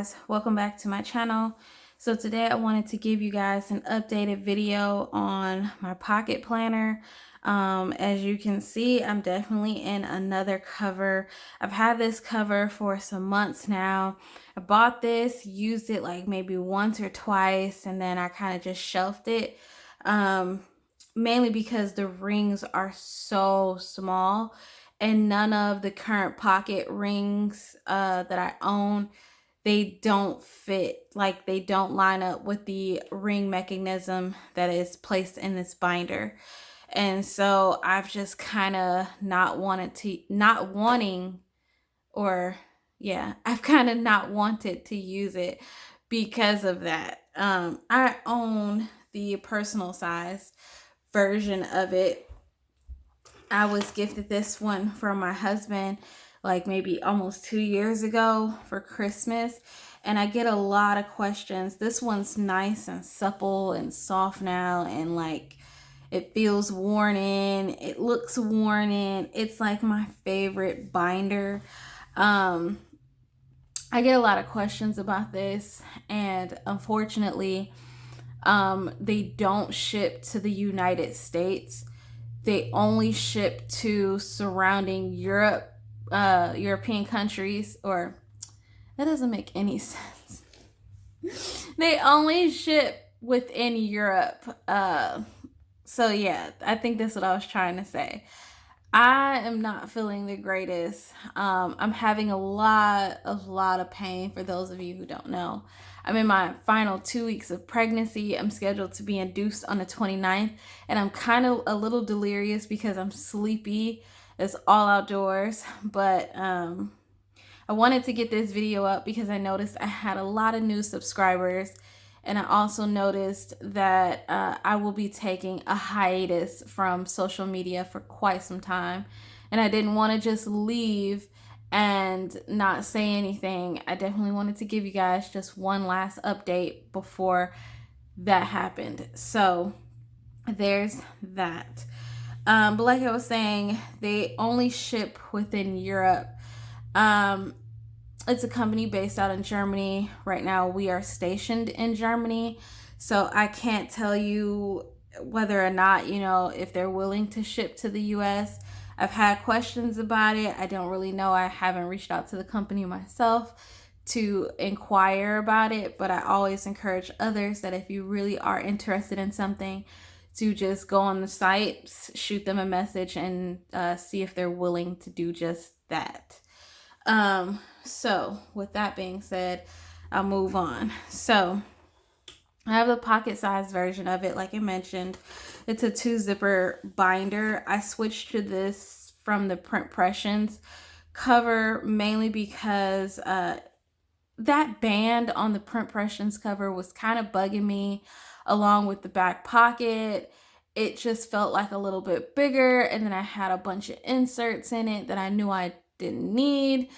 guys, welcome back to my channel. So today I wanted to give you guys an updated video on my pocket planner. As you can see, I'm definitely in another cover. I've had this cover for some months now. I bought this, used it like maybe once or twice, and then I kind of just shelved it. Mainly because the rings are so small and none of the current pocket rings that I own, they don't fit, like they don't line up with the ring mechanism that is placed in this binder. And so I've just kind of I've kind of not wanted to use it because of that. I own the personal size version of it. I was gifted this one from my husband like maybe almost 2 years ago for Christmas. And I get a lot of questions. This one's nice and supple and soft now, and like it feels worn in. It looks worn in. It's like my favorite binder. I get a lot of questions about this, and unfortunately, they don't ship to the United States. They only ship to surrounding European countries, or that doesn't make any sense. They only ship within Europe. So yeah, I think that's what I was trying to say. I am not feeling the greatest. I'm having a lot of pain. For those of you who don't know, I'm in my final 2 weeks of pregnancy. I'm scheduled to be induced on the 29th, and I'm kind of a little delirious because I'm sleepy. It's all outdoors, but I wanted to get this video up because I noticed I had a lot of new subscribers. And I also noticed that I will be taking a hiatus from social media for quite some time. And I didn't want to just leave and not say anything. I definitely wanted to give you guys just one last update before that happened. So there's that. But like I was saying, they only ship within Europe. It's a company based out in Germany. Right now, we are stationed in Germany. So I can't tell you whether or not, if they're willing to ship to the US. I've had questions about it. I don't really know. I haven't reached out to the company myself to inquire about it. But I always encourage others that if you really are interested in something, to just go on the site, shoot them a message, and see if they're willing to do just that. So with that being said, I'll move on. So I have the pocket size version of it. Like I mentioned, it's a 2-zipper binder. I switched to this from the Pressions cover mainly because that band on the Pressions cover was kind of bugging me, along with the back pocket. It just felt like a little bit bigger, and then I had a bunch of inserts in it that I knew I didn't need.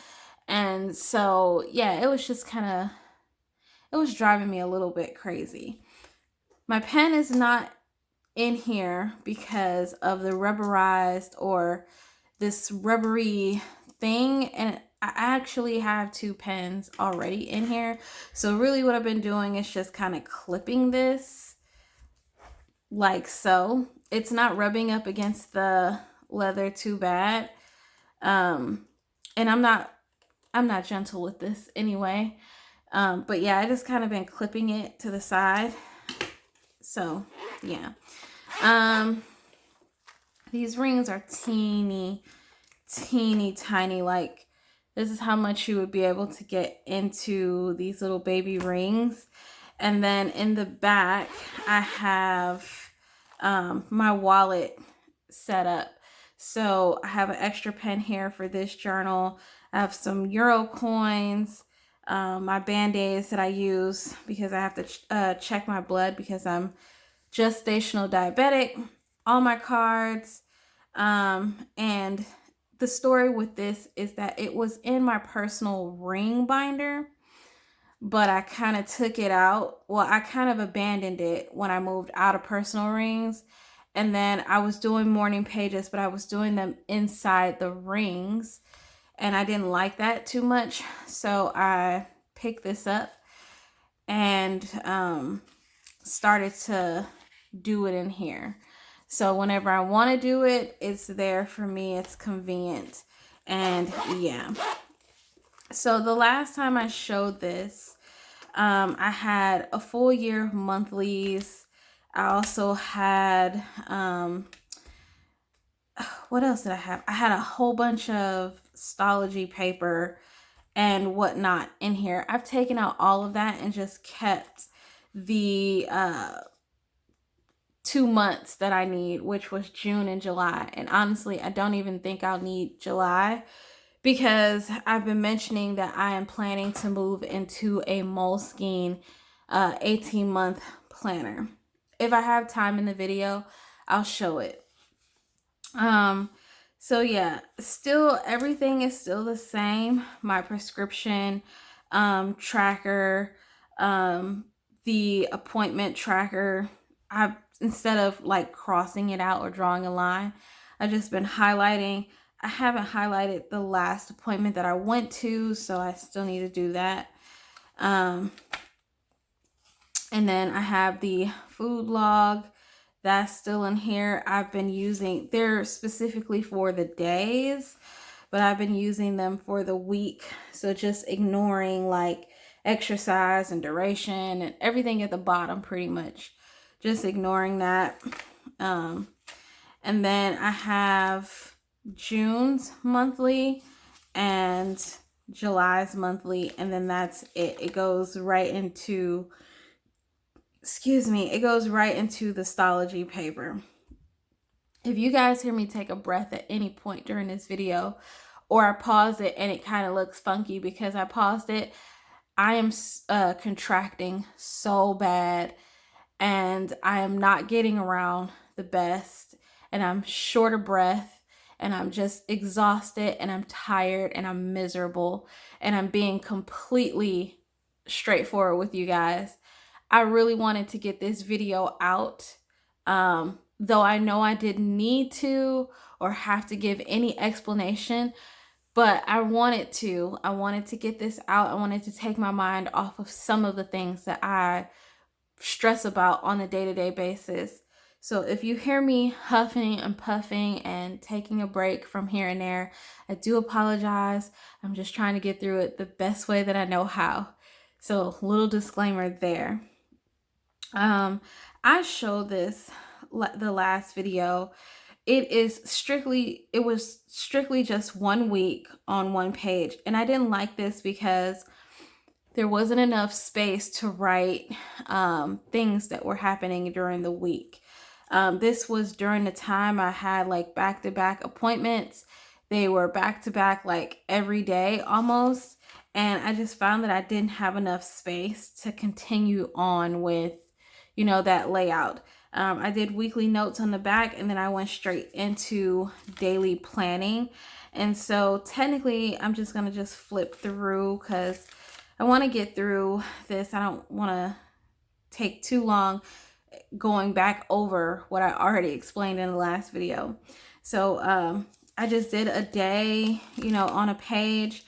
And so yeah, it was just it was driving me a little bit crazy. My pen is not in here because of the rubberized, or this rubbery thing, and I actually have 2 pens already in here. So really what I've been doing is just kind of clipping this like so. It's not rubbing up against the leather too bad. And I'm not gentle with this anyway. But yeah, I just kind of been clipping it to the side. So yeah. These rings are teeny tiny. Like, this is how much you would be able to get into these little baby rings. And then in the back, I have my wallet set up. So I have an extra pen here for this journal. I have some Euro coins, my Band-Aids that I use because I have to check my blood because I'm gestational diabetic, all my cards, and the story with this is that it was in my personal ring binder, but I kind of took it out. Well, I kind of abandoned it when I moved out of personal rings. And then I was doing morning pages, but I was doing them inside the rings, and I didn't like that too much. So I picked this up and started to do it in here. So whenever I want to do it, it's there for me. It's convenient. And yeah. So the last time I showed this, I had a full year of monthlies. I also had, what else did I have? I had a whole bunch of Stology paper and whatnot in here. I've taken out all of that and just kept the 2 months that I need, which was June and July. And honestly, I don't even think I'll need July, because I've been mentioning that I am planning to move into a Moleskine 18-month planner. If I have time in the video, I'll show it. So yeah, still everything is still the same. My prescription tracker, the appointment tracker, instead of like crossing it out or drawing a line, I've just been highlighting. I haven't highlighted the last appointment that I went to, so I still need to do that. And then I have the food log. That's still in here. I've been using, they're specifically for the days, but I've been using them for the week. So just ignoring like exercise and duration and everything at the bottom, pretty much. Just ignoring that. And then I have June's monthly and July's monthly, and then that's it. It goes right into, it goes right into the Stology paper. If you guys hear me take a breath at any point during this video, or I pause it and it kind of looks funky because I paused it, I am contracting so bad, and I am not getting around the best, and I'm short of breath, and I'm just exhausted, and I'm tired, and I'm miserable, and I'm being completely straightforward with you guys. I really wanted to get this video out, though I know I didn't need to or have to give any explanation, but I wanted to. I wanted to get this out. I wanted to take my mind off of some of the things that I stress about on a day-to-day basis. So if you hear me huffing and puffing and taking a break from here and there, I do apologize. I'm just trying to get through it the best way that I know how. So little disclaimer there. I showed this the last video. It was strictly just 1 week on one page, and I didn't like this because there wasn't enough space to write things that were happening during the week. This was during the time I had like back-to-back appointments. They were back-to-back like every day almost, and I just found that I didn't have enough space to continue on with, you know, that layout. I did weekly notes on the back, and then I went straight into daily planning. And so technically I'm just going to just flip through because I want to get through this. I don't want to take too long going back over what I already explained in the last video. So I just did a day, you know, on a page,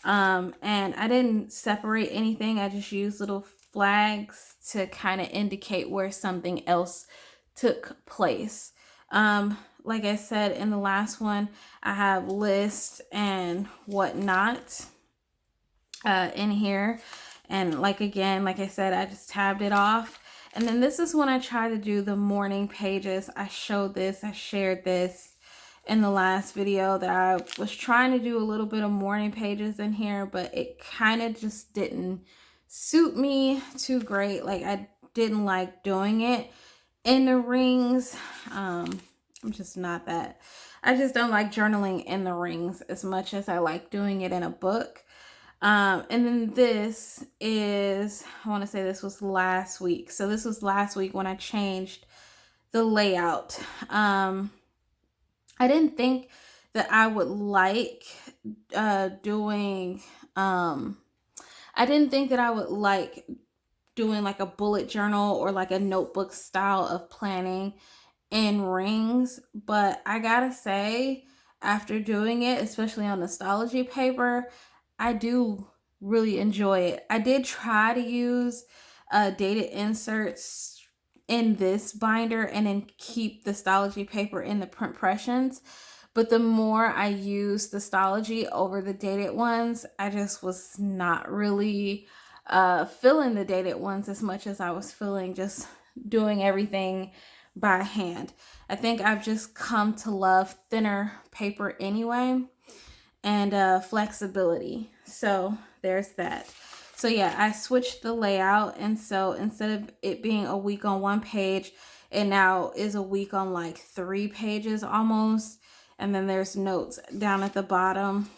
and I didn't separate anything. I just used little flags to kind of indicate where something else took place. Like I said in the last one, I have lists and whatnot in here, and like I said, I just tabbed it off. And then this is when I try to do the morning pages. I shared this in the last video, that I was trying to do a little bit of morning pages in here, but it kind of just didn't suit me too great. Like, I didn't like doing it in the rings. I'm just not that. I just don't like journaling in the rings as much as I like doing it in a book. And then this is, I want to say this was last week. So this was last week when I changed the layout. I didn't think that I would like doing like a bullet journal or like a notebook style of planning in rings, but I gotta say, after doing it, especially on the Stology paper, I do really enjoy it. I did try to use dated inserts in this binder and then keep the Stalogy paper in the Pressions. But the more I used the Stalogy over the dated ones, I just was not really feeling the dated ones as much as I was feeling just doing everything by hand. I think I've just come to love thinner paper anyway, and flexibility. So there's that. So yeah, I switched the layout, and so instead of it being a week on one page, it now is a week on like 3 pages almost. And then there's notes down at the bottom,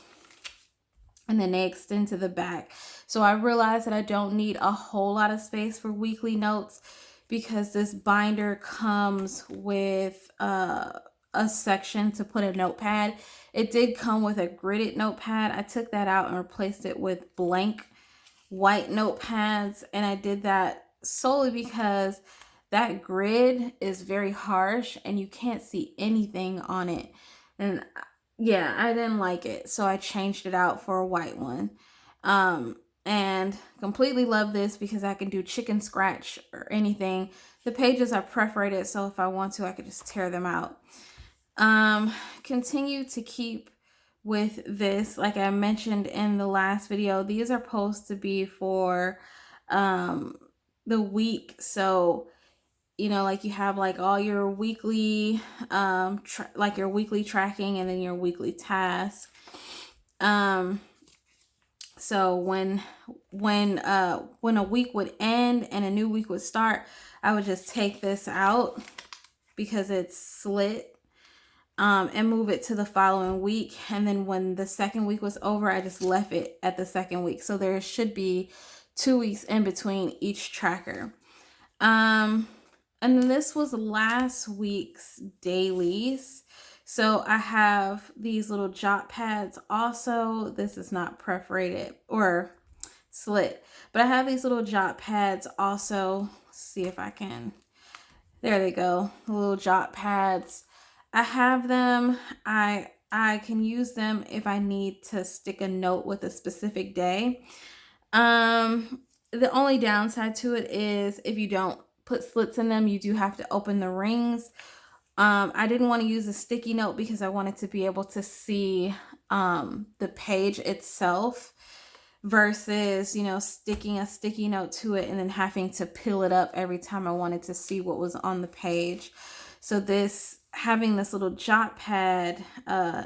and then they extend to the back. So I realized that I don't need a whole lot of space for weekly notes, because this binder comes with a section to put a notepad. It did come with a gridded notepad. I took that out and replaced it with blank white notepads, and I did that solely because that grid is very harsh and you can't see anything on it. And yeah, I didn't like it, so I changed it out for a white one. And completely love this because I can do chicken scratch or anything. The pages are perforated, so if I want to, I could just tear them out. Continue to keep with this. Like I mentioned in the last video, these are supposed to be for the week. So, you know, like you have like all your weekly like your weekly tracking and then your weekly task. So when a week would end and a new week would start, I would just take this out because it's slit, and move it to the following week. And then when the second week was over, I just left it at the second week. So there should be 2 weeks in between each tracker. And then this was last week's dailies. So I have these little jot pads also. This is not perforated or slit, but I have these little jot pads also. Let's see if I can. There they go. The little jot pads. I have them. I can use them if I need to stick a note with a specific day. The only downside to it is if you don't put slits in them, you do have to open the rings. I didn't want to use a sticky note because I wanted to be able to see the page itself versus, you know, sticking a sticky note to it and then having to peel it up every time I wanted to see what was on the page. So having this little jot pad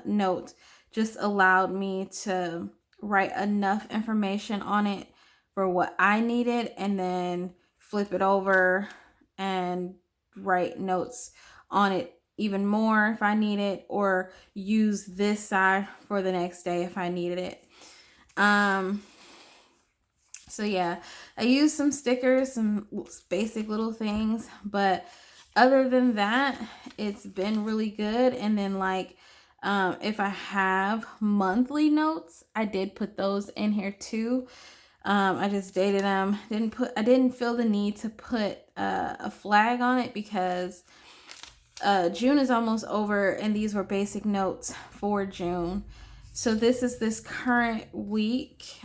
note just allowed me to write enough information on it for what I needed, and then flip it over and write notes on it even more if I need it, or use this side for the next day if I needed it. So yeah, I used some stickers, some basic little things, but other than that, it's been really good. And then like, if I have monthly notes, I did put those in here too. I just dated them. I didn't feel the need to put a flag on it because June is almost over, and these were basic notes for June. So this is this current week.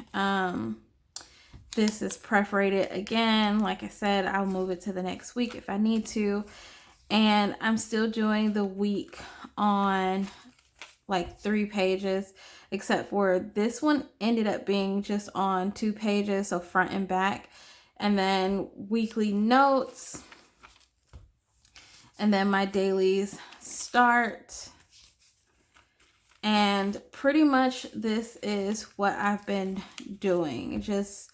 This is perforated again. Like I said, I'll move it to the next week if I need to. And I'm still doing the week on like 3 pages, except for this one ended up being just on 2 pages, so front and back. And then weekly notes. And then my dailies start. And pretty much this is what I've been doing. Just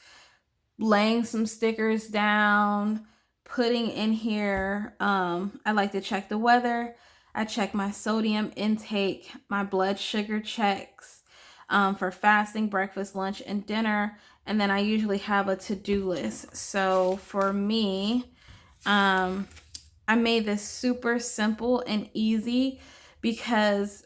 laying some stickers down, putting in here. I like to check the weather. I check my sodium intake, my blood sugar checks for fasting, breakfast, lunch, and dinner. And then I usually have a to-do list. So for me, I made this super simple and easy because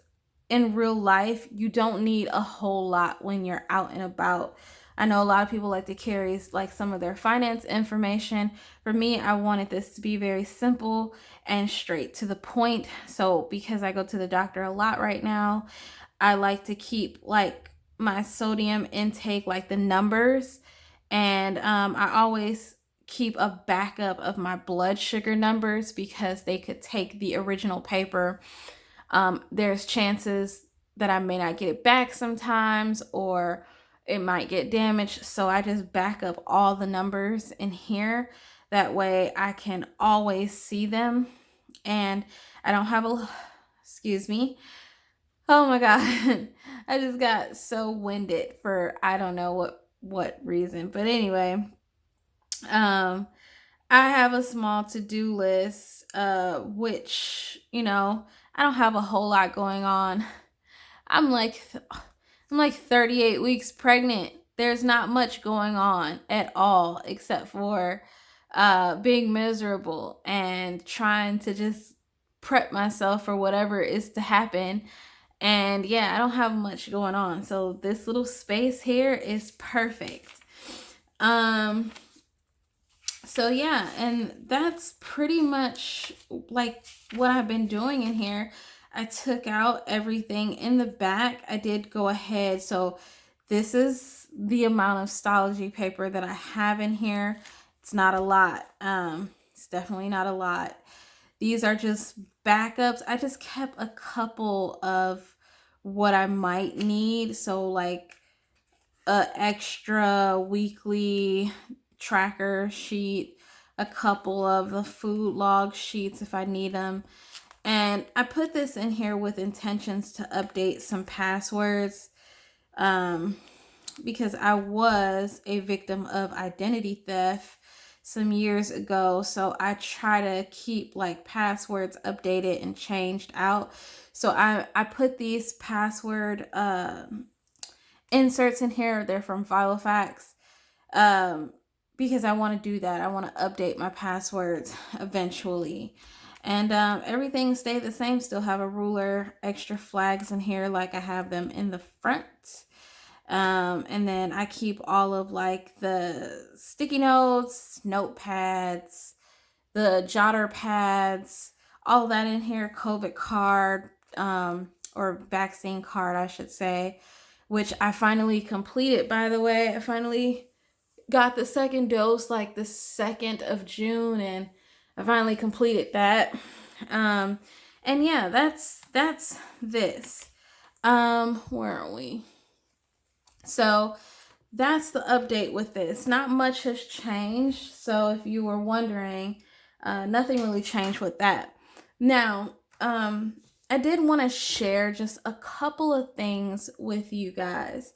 in real life, you don't need a whole lot when you're out and about. I know a lot of people like to carry like some of their finance information. For me, I wanted this to be very simple and straight to the point. So because I go to the doctor a lot right now, I like to keep like my sodium intake, like the numbers, and I always keep a backup of my blood sugar numbers because they could take the original paper. There's chances that I may not get it back sometimes, or it might get damaged. So I just back up all the numbers in here. That way I can always see them. And I don't have a, excuse me. Oh my God. I just got so winded for I don't know what reason. But anyway, um I have a small to-do list, which, I don't have a whole lot going on. I'm like I'm like 38 weeks pregnant. There's not much going on at all except for being miserable and trying to just prep myself for whatever is to happen. And yeah, I don't have much going on. So this little space here is perfect. So yeah, and that's pretty much like what I've been doing in here. I took out everything in the back. I did go ahead. So this is the amount of Stalogy paper that I have in here. It's not a lot. It's definitely not a lot. These are just backups. I just kept a couple of what I might need. So like a extra weekly tracker sheet, a couple of the food log sheets if I need them. And I put this in here with intentions to update some passwords because I was a victim of identity theft some years ago. So I try to keep like passwords updated and changed out. So I put these password inserts in here. They're from Filofax. Because I want to do that. I want to update my passwords eventually. And everything stayed the same. Still have a ruler, extra flags in here like I have them in the front. And then I keep all of like the sticky notes, notepads, the jotter pads, all that in here, COVID card, or vaccine card, I should say, which I finally completed, by the way. I finally got the second dose like the 2nd of June, and I finally completed that. And yeah, that's this. Where are we? So that's the update with this. Not much has changed. So if you were wondering, nothing really changed with that. Now, I did want to share just a couple of things with you guys.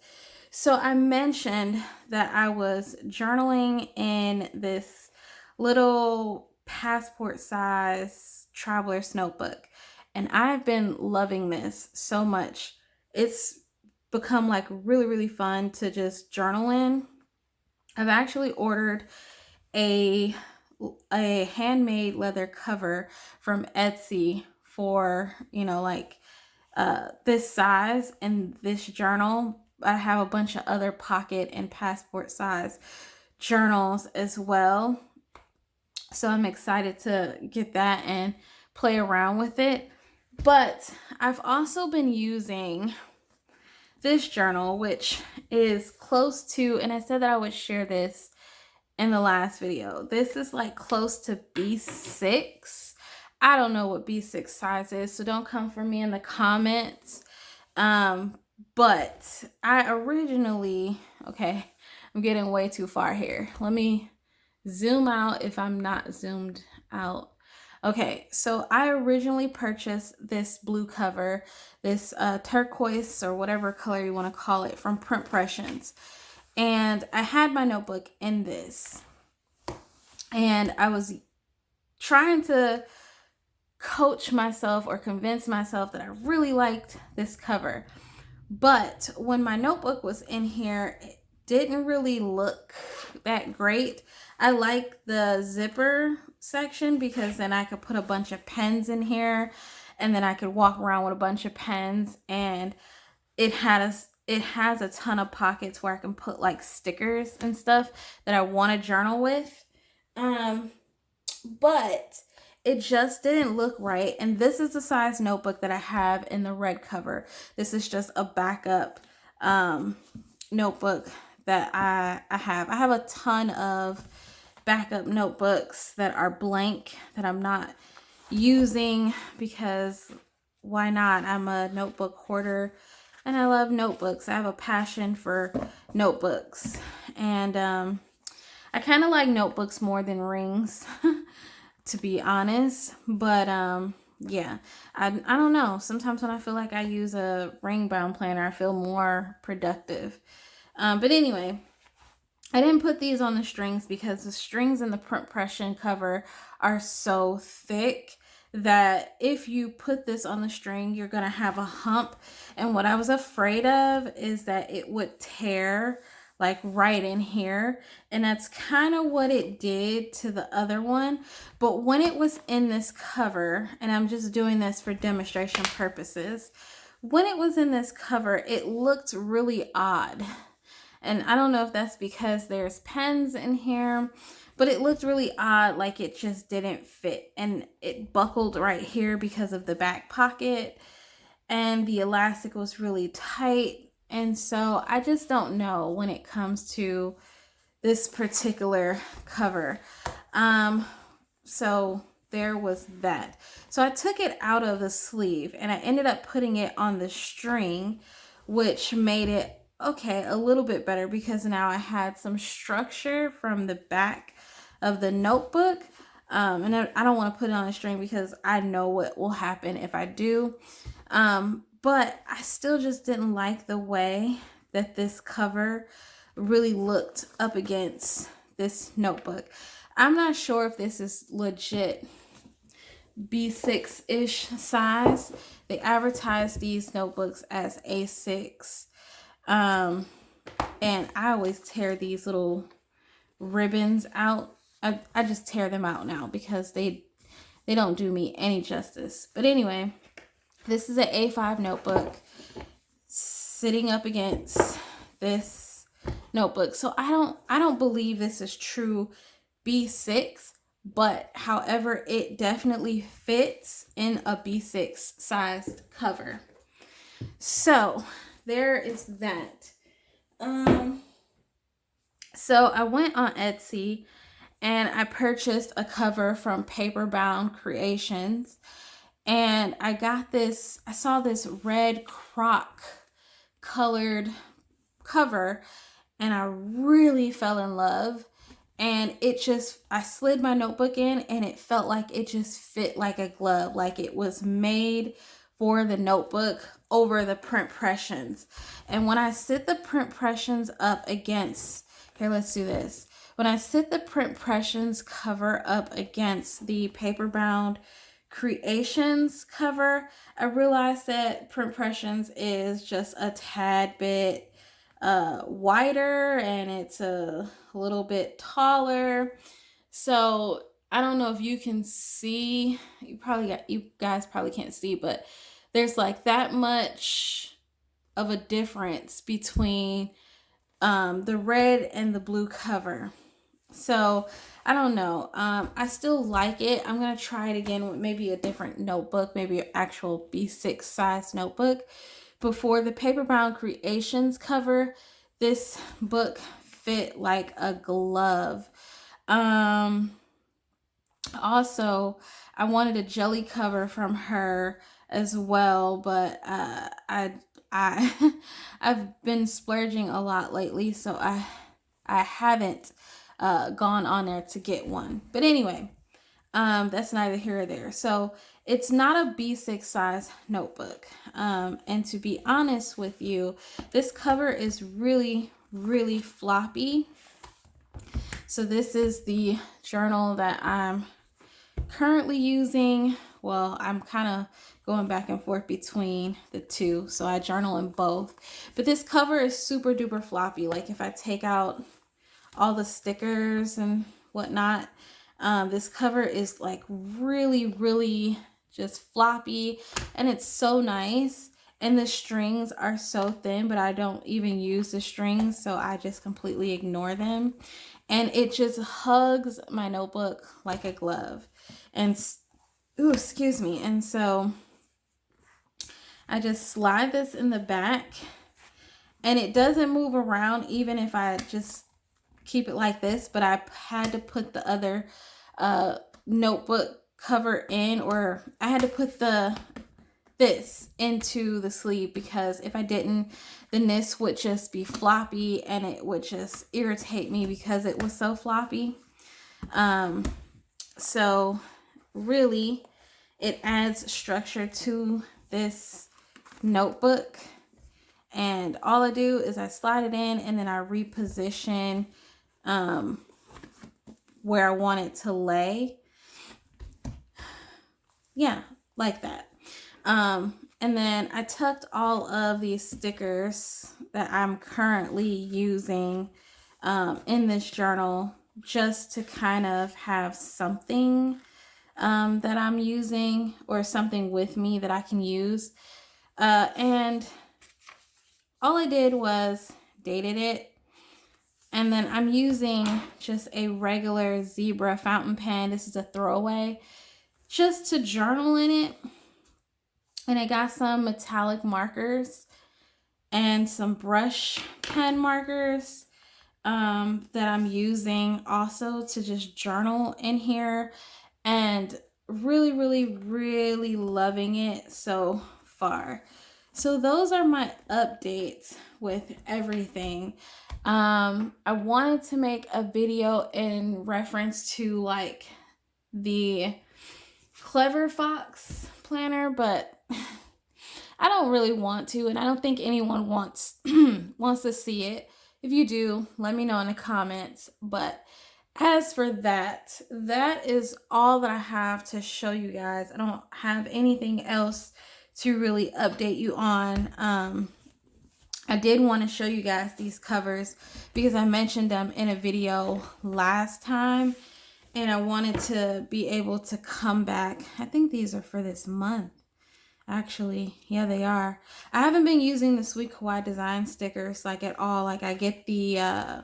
So I mentioned that I was journaling in this little passport size traveler's notebook, and I've been loving this so much. It's become like really, really fun to just journal in. I've actually ordered a handmade leather cover from Etsy for, like this size and this journal. I have a bunch of other pocket and passport size journals as well. So I'm excited to get that and play around with it. But I've also been using this journal, which is close to, and I said that I would share this in the last video. This is like close to B6. I don't know what B6 size is, so don't come for me in the comments. But I originally, okay, I'm getting way too far here. Let me zoom out if I'm not zoomed out. Okay, so I originally purchased this blue cover, this turquoise or whatever color you want to call it, from Pressions. And I had my notebook in this. And I was trying to coach myself or convince myself that I really liked this cover. But when my notebook was in here, it didn't really look that great. I like the zipper section because then I could put a bunch of pens in here, and then I could walk around with a bunch of pens, and it has a ton of pockets where I can put like stickers and stuff that I want to journal with. But it just didn't look right. And this is the size notebook that I have in the red cover. This is just a backup notebook that I have. I have a ton of backup notebooks that are blank that I'm not using because why not? I'm a notebook hoarder and I love notebooks. I have a passion for notebooks. And I kind of like notebooks more than rings, to be honest. But yeah, I don't know. Sometimes when I feel like I use a ring bound planner, I feel more productive. But anyway, I didn't put these on the strings because the strings in the print pression cover are so thick that if you put this on the string, you're going to have a hump. And what I was afraid of is that it would tear like right in here. And that's kind of what it did to the other one. But when it was in this cover, and I'm just doing this for demonstration purposes, when it was in this cover, it looked really odd. And I don't know if that's because there's pens in here, but it looked really odd, like it just didn't fit. And it buckled right here because of the back pocket. And the elastic was really tight. And so I just don't know when it comes to this particular cover. So there was that. So I took it out of the sleeve and I ended up putting it on the string, which made it okay a little bit better because now I had some structure from the back of the notebook. And I don't want to put it on a string because I know what will happen if I do. But I still just didn't like the way that this cover really looked up against this notebook. I'm not sure if this is legit B6-ish size. They advertise these notebooks as A6. And I always tear these little ribbons out. I just tear them out now because they don't do me any justice. But anyway, this is an A5 notebook sitting up against this notebook. So I don't believe this is true B6, but however, it definitely fits in a B6 sized cover. So there is that. So I went on Etsy and I purchased a cover from Paperboundcreations. And I saw this red croc colored cover and I really fell in love. And I slid my notebook in and it felt like it just fit like a glove, like it was made for the notebook over the print pressions. And when I sit the print pressions up against, here, let's do this. When I sit the print pressions cover up against the Paperbound Creations cover, I realized that print pressions is just a tad bit wider and it's a little bit taller. So I don't know if you can see, you guys probably can't see, but there's like that much of a difference between the red and the blue cover. So I don't know. I still like it. I'm going to try it again with maybe a different notebook, maybe an actual B6 size notebook. But for the Paperboundcreations cover, this book fit like a glove. Also, I wanted a jelly cover from her as well, but I've been splurging a lot lately, so I haven't gone on there to get one. But anyway, that's neither here or there. So it's not a B6 size notebook. And to be honest with you, this cover is really, really floppy. So this is the journal that I'm currently using. Well, I'm kind of going back and forth between the two, so I journal in both. But this cover is super duper floppy. Like if I take out all the stickers and whatnot, this cover is like really, really just floppy, and it's so nice. And the strings are so thin, but I don't even use the strings, so I just completely ignore them. And it just hugs my notebook like a glove. And, ooh, excuse me. And so I just slide this in the back And it doesn't move around even if I just keep it like this, but I had to put the other notebook cover in, or I had to put this into the sleeve, because if I didn't, then this would just be floppy and it would just irritate me because it was so floppy. So really it adds structure to this notebook, and all I do is I slide it in and then I reposition where I want it to lay. Yeah, like that. And then I tucked all of these stickers that I'm currently using in this journal, just to kind of have something that I'm using, or something with me that I can use. And all I did was dated it. And then I'm using just a regular zebra fountain pen. This is a throwaway, just to journal in it. And I got some metallic markers and some brush pen markers that I'm using also to just journal in here, and really, really, really loving it so far. So those are my updates with everything. I wanted to make a video in reference to like the Clever Fox planner, but I don't really want to, and I don't think anyone wants to see it. If you do, let me know in the comments. But as for that, that is all that I have to show you guys. I don't have anything else to really update you on. I did want to show you guys these covers because I mentioned them in a video last time, and I wanted to be able to come back. I think these are for this month. Actually, yeah, they are. I haven't been using the Sweet Kawaii design stickers like at all. Like, I get the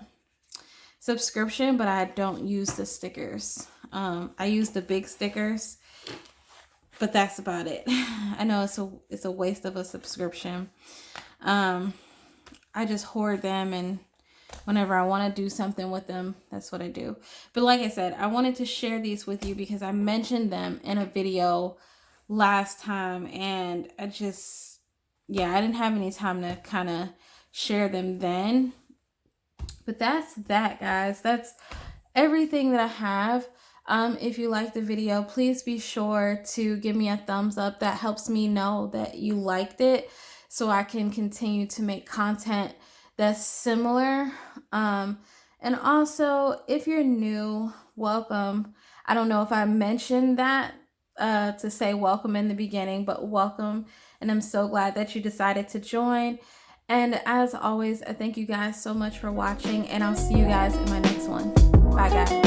subscription, but I don't use the stickers. I use the big stickers, but that's about it. I know it's a waste of a subscription. I just hoard them, and whenever I want to do something with them, that's what I do. But like I said, I wanted to share these with you because I mentioned them in a video last time, and I didn't have any time to kind of share them then. But that's that, guys. That's everything that I have. If you like the video, please be sure to give me a thumbs up. That helps me know that you liked it, so I can continue to make content that's similar. And also, if you're new, welcome. I don't know if I mentioned that to say welcome in the beginning, but welcome, and I'm so glad that you decided to join. And as always, I thank you guys so much for watching, and I'll see you guys in my next one. Bye, guys.